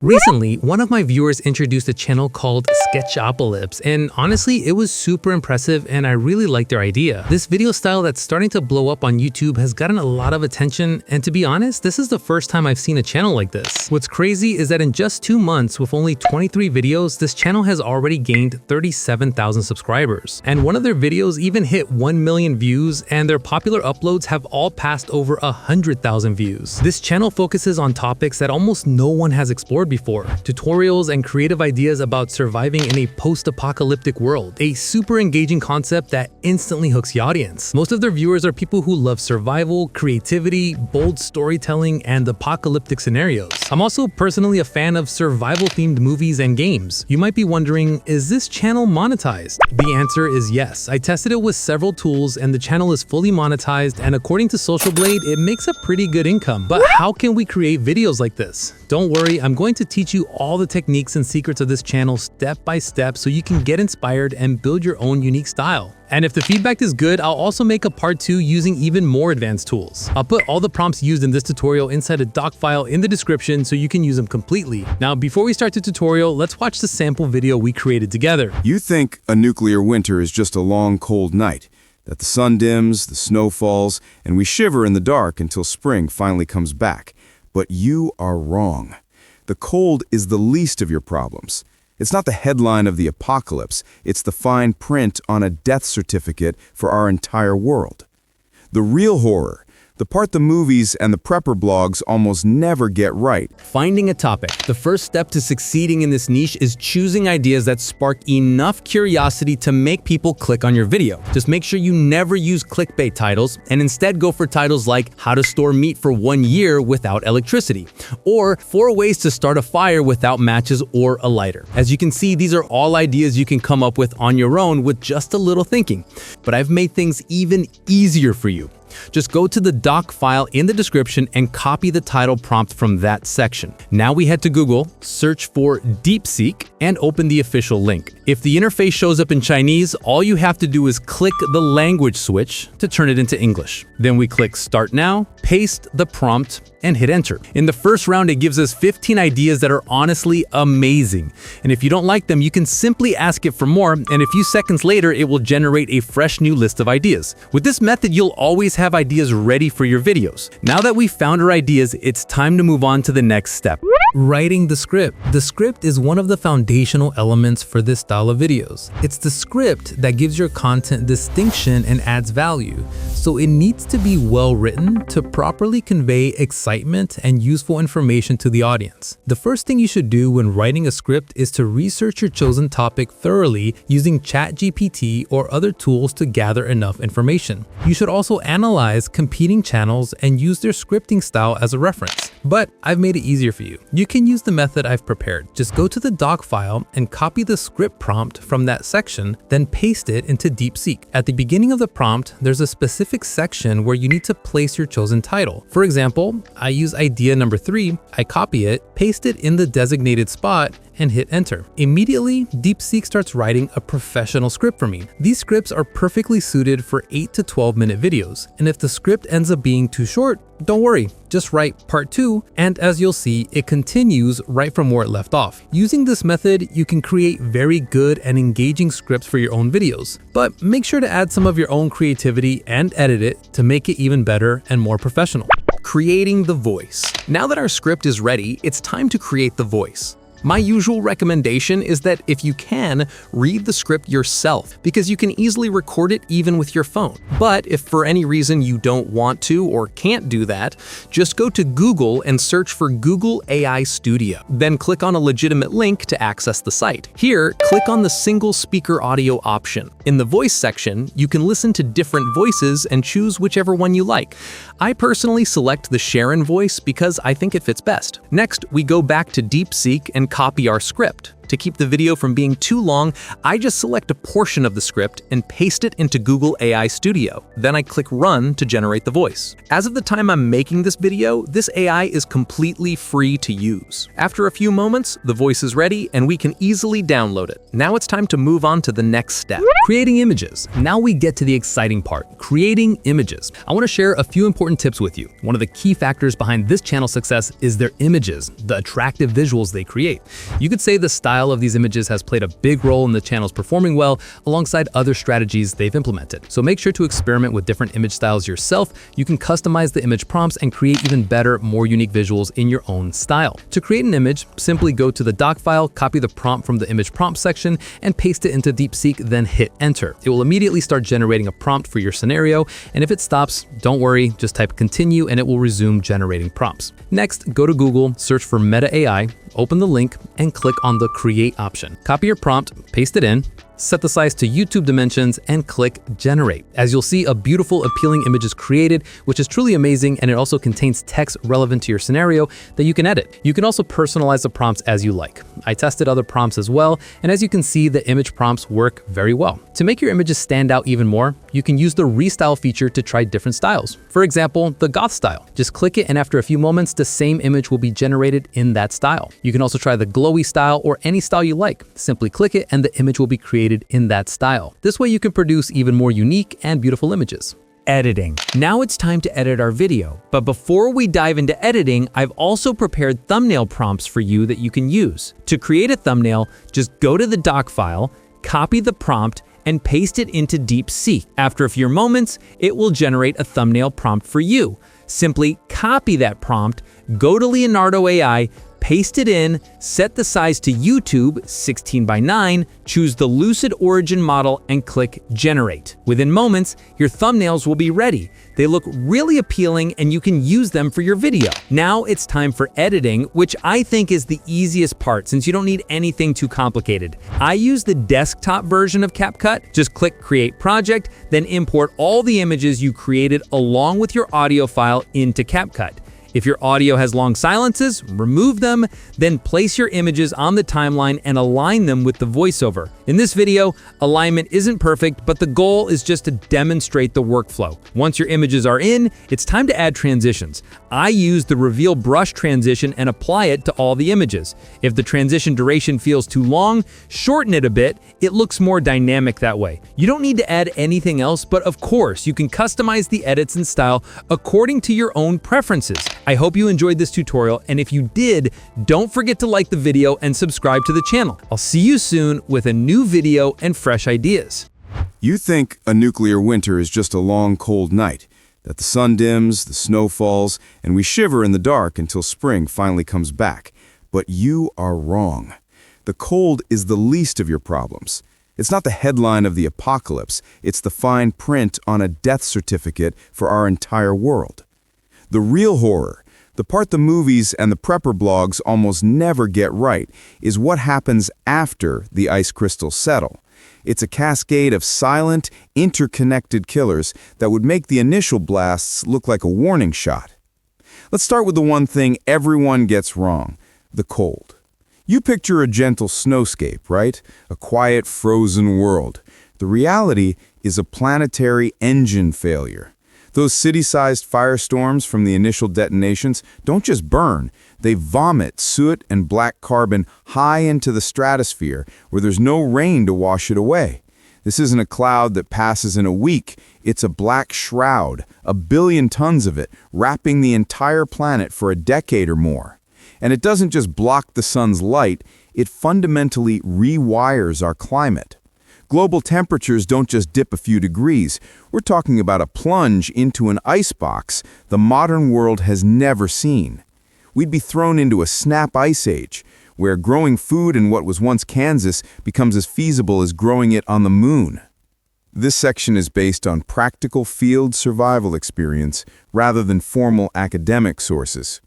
Recently, one of my viewers introduced a channel called Sketchopolis, and honestly, it was super impressive and I really liked their idea. This video style that's starting to blow up on YouTube has gotten a lot of attention, and to be honest, this is the first time I've seen a channel like this. What's crazy is that in just 2 months, with only 23 videos, this channel has already gained 37,000 subscribers. And one of their videos even hit 1 million views, and their popular uploads have all passed over 100,000 views. This channel focuses on topics that almost no one has explored before. Tutorials and creative ideas about surviving in a post-apocalyptic world. A super engaging concept that instantly hooks the audience. Most of their viewers are people who love survival, creativity, bold storytelling, and apocalyptic scenarios. I'm also personally a fan of survival-themed movies and games. You might be wondering, is this channel monetized? The answer is yes. I tested it with several tools and the channel is fully monetized, and according to Social Blade, it makes a pretty good income. But how can we create videos like this? Don't worry, I'm going to teach you all the techniques and secrets of this channel step by step so you can get inspired and build your own unique style. And if the feedback is good, I'll also make a part 2 using even more advanced tools. I'll put all the prompts used in this tutorial inside a doc file in the description so you can use them completely. Now, before we start the tutorial, let's watch the sample video we created together. You think a nuclear winter is just a long, cold night, that the sun dims, the snow falls, and we shiver in the dark until spring finally comes back. But you are wrong. The cold is the least of your problems. It's not the headline of the apocalypse, it's the fine print on a death certificate for our entire world. The real horror, the part the movies and the prepper blogs almost never get right. Finding a topic. The first step to succeeding in this niche is choosing ideas that spark enough curiosity to make people click on your video. Just make sure you never use clickbait titles and instead go for titles like how to store meat for 1 year without electricity, or 4 ways to start a fire without matches or a lighter. As you can see, these are all ideas you can come up with on your own with just a little thinking. But I've made things even easier for you. Just go to the doc file in the description and copy the title prompt from that section. Now we head to Google, search for DeepSeek, and open the official link. If the interface shows up in Chinese, all you have to do is click the language switch to turn it into English. Then we click Start Now, paste the prompt, and hit enter. In the first round, it gives us 15 ideas that are honestly amazing. And if you don't like them, you can simply ask it for more, and a few seconds later, it will generate a fresh new list of ideas. With this method, you'll always have ideas ready for your videos. Now that we've found our ideas, it's time to move on to the next step. Writing the script. The script is one of the foundational elements for this style of videos. It's the script that gives your content distinction and adds value. So it needs to be well written to properly convey excitement and useful information to the audience. The first thing you should do when writing a script is to research your chosen topic thoroughly using ChatGPT or other tools to gather enough information. You should also analyze competing channels and use their scripting style as a reference. But I've made it easier for you. You can use the method I've prepared. Just go to the doc file and copy the script prompt from that section, then paste it into DeepSeek. At the beginning of the prompt, there's a specific section where you need to place your chosen title. For example, I use idea number 3, I copy it, paste it in the designated spot, and hit enter. Immediately, DeepSeek starts writing a professional script for me. These scripts are perfectly suited for 8 to 12-minute videos, and if the script ends up being too short, don't worry, just write part 2, and as you'll see, it continues right from where it left off. Using this method, you can create very good and engaging scripts for your own videos, but make sure to add some of your own creativity and edit it to make it even better and more professional. Creating the voice. Now that our script is ready, it's time to create the voice. My usual recommendation is that if you can, read the script yourself, because you can easily record it even with your phone. But if for any reason you don't want to or can't do that, just go to Google and search for Google AI Studio. Then click on a legitimate link to access the site. Here, click on the single speaker audio option. In the voice section, you can listen to different voices and choose whichever one you like. I personally select the Sharon voice because I think it fits best. Next, we go back to DeepSeek and copy our script. To keep the video from being too long, I just select a portion of the script and paste it into Google AI Studio. Then I click Run to generate the voice. As of the time I'm making this video, this AI is completely free to use. After a few moments, the voice is ready and we can easily download it. Now it's time to move on to the next step. Creating images. Now we get to the exciting part, creating images. I want to share a few important tips with you. One of the key factors behind this channel's success is their images, the attractive visuals they create. You could say the style of these images has played a big role in the channel's performing well, alongside other strategies they've implemented. So make sure to experiment with different image styles yourself. You can customize the image prompts and create even better, more unique visuals in your own style. To create an image, simply go to the doc file, copy the prompt from the image prompt section, and paste it into DeepSeek, then hit enter. It will immediately start generating a prompt for your scenario, and if it stops, don't worry, just type continue and it will resume generating prompts. Next, go to Google, search for Meta AI, open the link, and click on the Create option. Copy your prompt, paste it in, set the size to YouTube dimensions, and click Generate. As you'll see, a beautiful, appealing image is created, which is truly amazing, and it also contains text relevant to your scenario that you can edit. You can also personalize the prompts as you like. I tested other prompts as well, and as you can see, the image prompts work very well. To make your images stand out even more, you can use the Restyle feature to try different styles. For example, the goth style. Just click it, and after a few moments, the same image will be generated in that style. You can also try the glowy style or any style you like. Simply click it, and the image will be created in that style. This way you can produce even more unique and beautiful images. Editing. Now it's time to edit our video. But before we dive into editing, I've also prepared thumbnail prompts for you that you can use. To create a thumbnail, just go to the doc file, copy the prompt, and paste it into DeepSeek. After a few moments, it will generate a thumbnail prompt for you. Simply copy that prompt, go to Leonardo AI, paste it in, set the size to YouTube 16:9, choose the Lucid Origin model, and click Generate. Within moments, your thumbnails will be ready. They look really appealing and you can use them for your video. Now it's time for editing, which I think is the easiest part since you don't need anything too complicated. I use the desktop version of CapCut. Just click Create Project, then import all the images you created along with your audio file into CapCut. If your audio has long silences, remove them, then place your images on the timeline and align them with the voiceover. In this video, alignment isn't perfect, but the goal is just to demonstrate the workflow. Once your images are in, it's time to add transitions. I use the Reveal Brush transition and apply it to all the images. If the transition duration feels too long, shorten it a bit. It looks more dynamic that way. You don't need to add anything else, but of course, you can customize the edits and style according to your own preferences. I hope you enjoyed this tutorial, and if you did, don't forget to like the video and subscribe to the channel. I'll see you soon with a new video and fresh ideas. You think a nuclear winter is just a long, cold night, that the sun dims, the snow falls, and we shiver in the dark until spring finally comes back. But you are wrong. The cold is the least of your problems. It's not the headline of the apocalypse, it's the fine print on a death certificate for our entire world. The real horror, the part the movies and the prepper blogs almost never get right, is what happens after the ice crystals settle. It's a cascade of silent, interconnected killers that would make the initial blasts look like a warning shot. Let's start with the one thing everyone gets wrong, the cold. You picture a gentle snowscape, right? A quiet, frozen world. The reality is a planetary engine failure. Those city-sized firestorms from the initial detonations don't just burn, they vomit soot and black carbon high into the stratosphere where there's no rain to wash it away. This isn't a cloud that passes in a week, it's a black shroud, 1 billion tons of it, wrapping the entire planet for a decade or more. And it doesn't just block the sun's light, it fundamentally rewires our climate. Global temperatures don't just dip a few degrees. We're talking about a plunge into an icebox the modern world has never seen. We'd be thrown into a snap ice age, where growing food in what was once Kansas becomes as feasible as growing it on the moon. This section is based on practical field survival experience rather than formal academic sources.